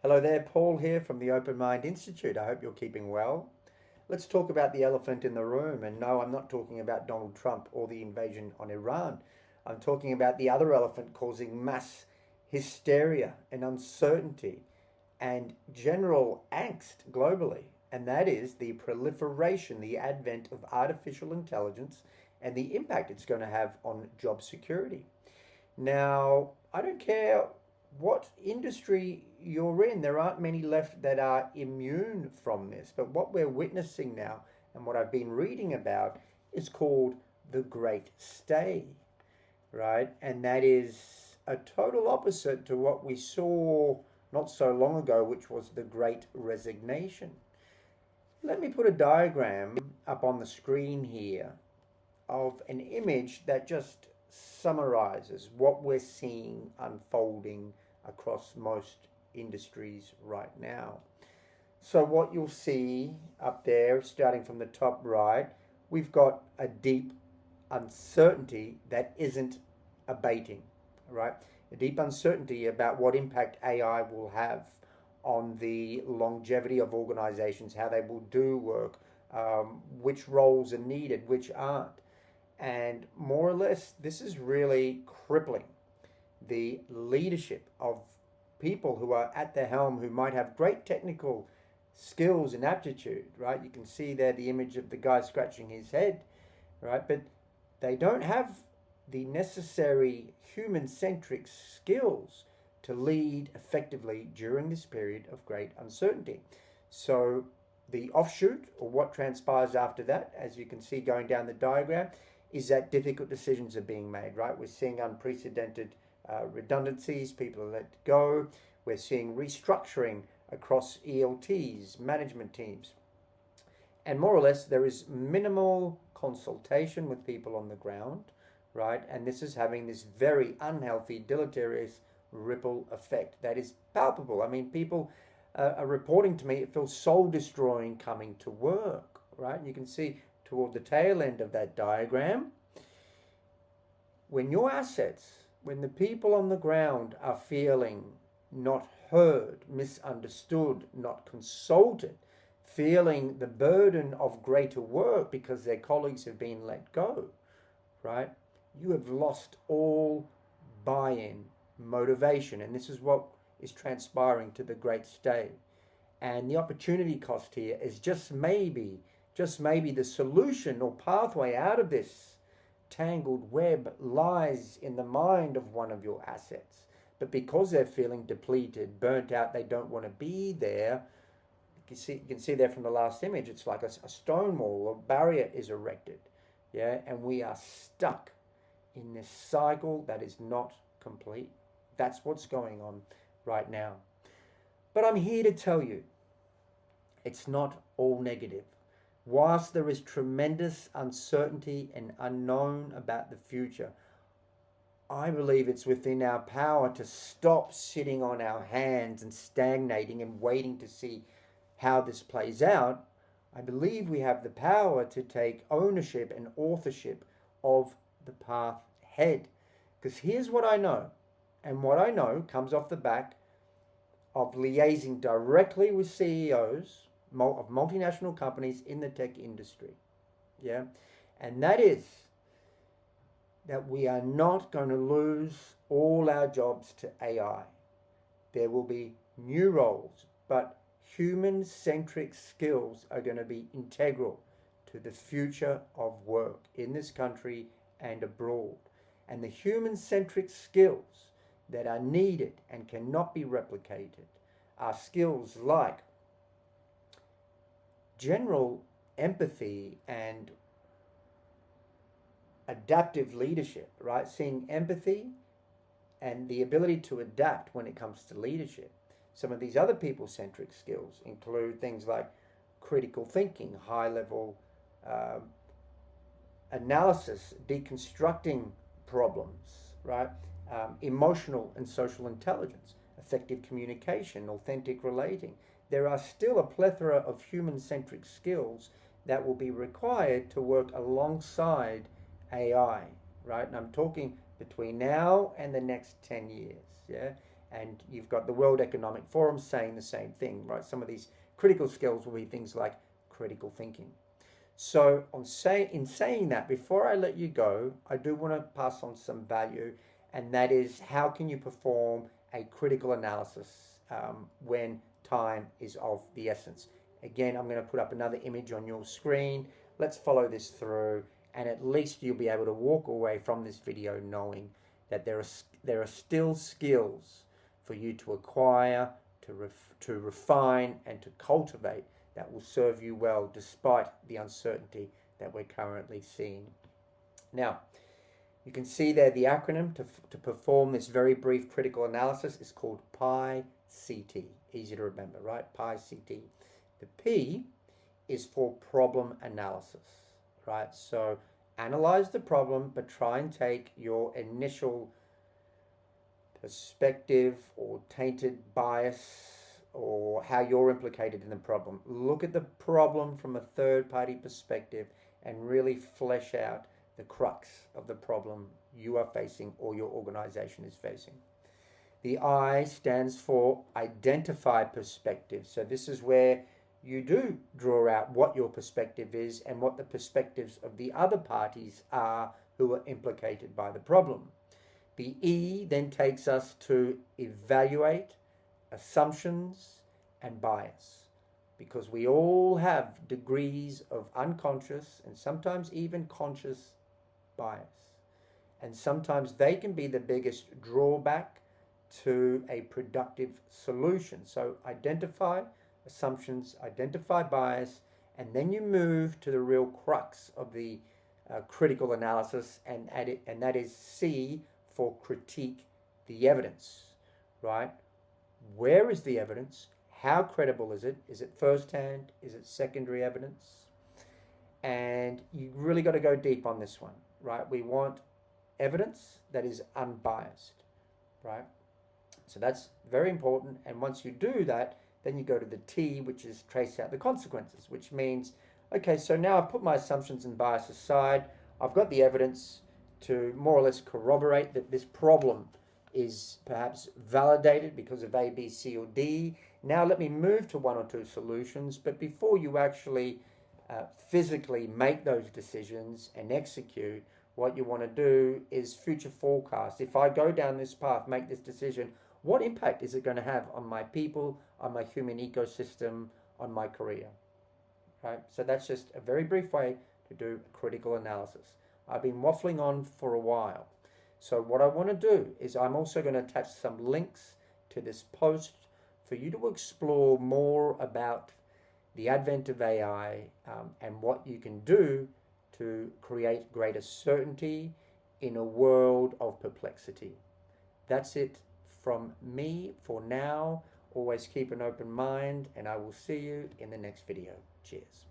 Hello there, Paul here from the Open Mind Institute. I hope you're keeping well. Let's talk about the elephant in the room. And no, I'm not talking about Donald Trump or the invasion on Iran. I'm talking about the other elephant causing mass hysteria and uncertainty and general angst globally. And that is the proliferation, the advent of artificial intelligence and the impact it's going to have on job security. Now, I don't care what industry you're in, there aren't many left that are immune from this. But what we're witnessing now, and what I've been reading about, is called the Great Stay, right? And that is a total opposite to what we saw not so long ago, which was the Great Resignation. Let me put a diagram up on the screen here of an image that just summarizes what we're seeing unfolding across most industries right now. So what you'll see up there, starting from the top right, we've got a deep uncertainty that isn't abating, right? A deep uncertainty about what impact AI will have on the longevity of organizations, how they will do work, which roles are needed, which aren't. And more or less, this is really crippling the leadership of people who are at the helm who might have great technical skills and aptitude, right? You can see there the image of the guy scratching his head, right? But they don't have the necessary human-centric skills to lead effectively during this period of great uncertainty. So the offshoot, or what transpires after that, as you can see going down the diagram, is that difficult decisions are being made, right? We're seeing unprecedented redundancies, people are let go. We're seeing restructuring across ELTs, management teams. And more or less, there is minimal consultation with people on the ground, right? And this is having this very unhealthy, deleterious ripple effect that is palpable. I mean, people are reporting to me it feels soul destroying coming to work, right? And you can see toward the tail end of that diagram, when your assets, when the people on the ground are feeling not heard, misunderstood, not consulted, feeling the burden of greater work because their colleagues have been let go, right? You have lost all buy-in, motivation, and this is what is transpiring to the great stay. And the opportunity cost here is just maybe the solution or pathway out of this tangled web lies in the mind of one of your assets. But because they're feeling depleted, burnt out, they don't want to be there. You can see there from the last image, it's like a stone wall, a barrier is erected. Yeah, and we are stuck in this cycle that is not complete. That's what's going on right now. But I'm here to tell you, it's not all negative. Whilst there is tremendous uncertainty and unknown about the future, I believe it's within our power to stop sitting on our hands and stagnating and waiting to see how this plays out. I believe we have the power to take ownership and authorship of the path ahead. Because here's what I know, and what I know comes off the back of liaising directly with CEOs of multinational companies in the tech industry. Yeah, and that is that we are not going to lose all our jobs to AI. There will be new roles, but human-centric skills are going to be integral to the future of work in this country and abroad. And the human-centric skills that are needed and cannot be replicated are skills like general empathy and adaptive leadership, right? Seeing empathy and the ability to adapt when it comes to leadership. Some of these other people-centric skills include things like critical thinking, high-level analysis, deconstructing problems, right? Emotional and social intelligence, effective communication, authentic relating. There are still a plethora of human-centric skills that will be required to work alongside AI, right? And I'm talking between now and the next 10 years, yeah? And you've got the World Economic Forum saying the same thing, right? Some of these critical skills will be things like critical thinking. So in saying that, before I let you go, I do want to pass on some value, and that is how can you perform a critical analysis when time is of the essence. Again, I'm going to put up another image on your screen. Let's follow this through, and at least you'll be able to walk away from this video knowing that there are still skills for you to acquire, to refine, and to cultivate that will serve you well despite the uncertainty that we're currently seeing. Now, you can see there the acronym to perform this very brief critical analysis is called PI-CT. Easy to remember, right? PI-CT. The P is for problem analysis, right? So analyze the problem, but try and take your initial perspective or tainted bias or how you're implicated in the problem. Look at the problem from a third-party perspective and really flesh out the crux of the problem you are facing or your organization is facing. The I stands for identify perspective. So this is where you do draw out what your perspective is and what the perspectives of the other parties are who are implicated by the problem. The E then takes us to evaluate assumptions and bias, because we all have degrees of unconscious and sometimes even conscious bias, and sometimes they can be the biggest drawback to a productive solution. So identify assumptions, identify bias, and then you move to the real crux of the critical analysis, and that is C for critique the evidence, right? Where is the evidence? How credible is it? Is it first-hand? Is it secondary evidence? And you really got to go deep on this one, right? We want evidence that is unbiased, right? So that's very important. And once you do that, then you go to the T, which is trace out the consequences, which means, okay, so now I've put my assumptions and bias aside. I've got the evidence to more or less corroborate that this problem is perhaps validated because of A, B, C, or D. Now let me move to one or two solutions. But before you actually physically make those decisions and execute, what you want to do is future forecast. If I go down this path, make this decision, what impact is it going to have on my people, on my human ecosystem, on my career? Right? So that's just a very brief way to do a critical analysis. I've been waffling on for a while. So what I want to do is I'm also going to attach some links to this post for you to explore more about the advent of AI and what you can do to create greater certainty in a world of perplexity. That's it from me for now. Always keep an open mind, and I will see you in the next video. Cheers.